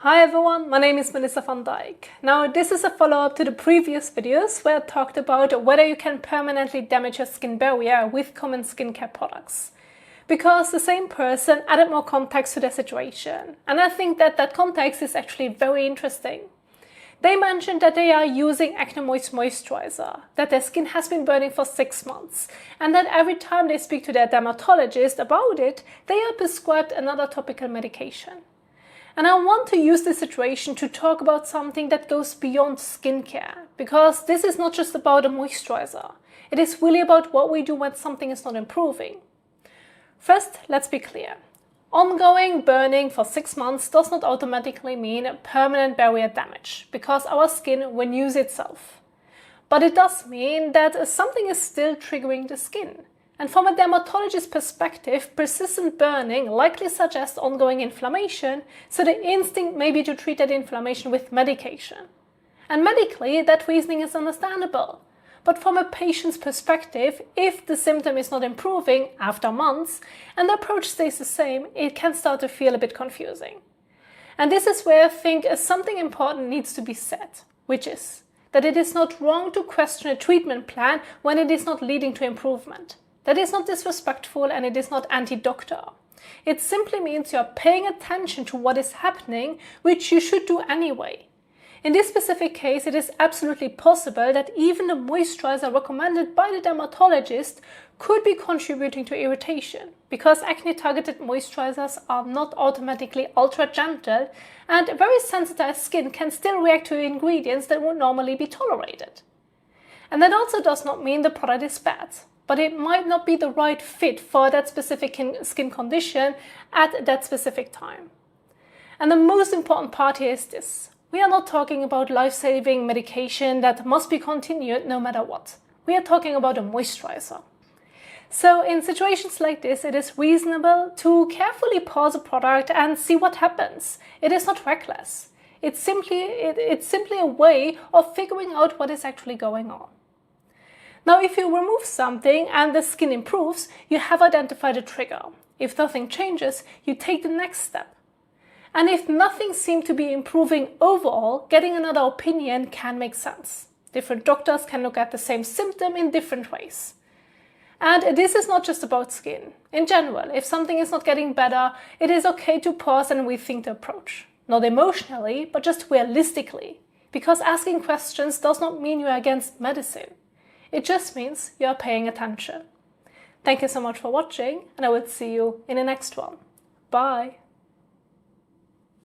Hi everyone, my name is Melissa van Dijk. Now this is a follow-up to the previous videos where I talked about whether you can permanently damage your skin barrier with common skincare products. Because the same person added more context to their situation, and I think that context is actually very interesting. They mentioned that they are using Acne Moist Moisturizer, that their skin has been burning for 6 months, and that every time they speak to their dermatologist about it, they are prescribed another topical medication. And I want to use this situation to talk about something that goes beyond skincare, because this is not just about a moisturizer. It is really about what we do when something is not improving. First, let's be clear. Ongoing burning for 6 months does not automatically mean permanent barrier damage, because our skin renews itself. But it does mean that something is still triggering the skin. And from a dermatologist's perspective, persistent burning likely suggests ongoing inflammation, so the instinct may be to treat that inflammation with medication. And medically, that reasoning is understandable. But from a patient's perspective, if the symptom is not improving after months and the approach stays the same, it can start to feel a bit confusing. And this is where I think something important needs to be said, which is that it is not wrong to question a treatment plan when it is not leading to improvement. That is not disrespectful and it is not anti-doctor. It simply means you are paying attention to what is happening, which you should do anyway. In this specific case, it is absolutely possible that even the moisturizer recommended by the dermatologist could be contributing to irritation, because acne-targeted moisturizers are not automatically ultra-gentle, and very sensitized skin can still react to ingredients that would normally be tolerated. And that also does not mean the product is bad, but it might not be the right fit for that specific skin condition at that specific time. And the most important part here is this. We are not talking about life-saving medication that must be continued no matter what. We are talking about a moisturizer. So in situations like this, it is reasonable to carefully pause a product and see what happens. It is not reckless. It's simply a way of figuring out what is actually going on. Now, if you remove something and the skin improves, you have identified a trigger. If nothing changes, you take the next step. And if nothing seems to be improving overall, getting another opinion can make sense. Different doctors can look at the same symptom in different ways. And this is not just about skin. In general, if something is not getting better, it is okay to pause and rethink the approach. Not emotionally, but just realistically. Because asking questions does not mean you are against medicine. It just means you are paying attention. Thank you so much for watching, and I will see you in the next one. Bye!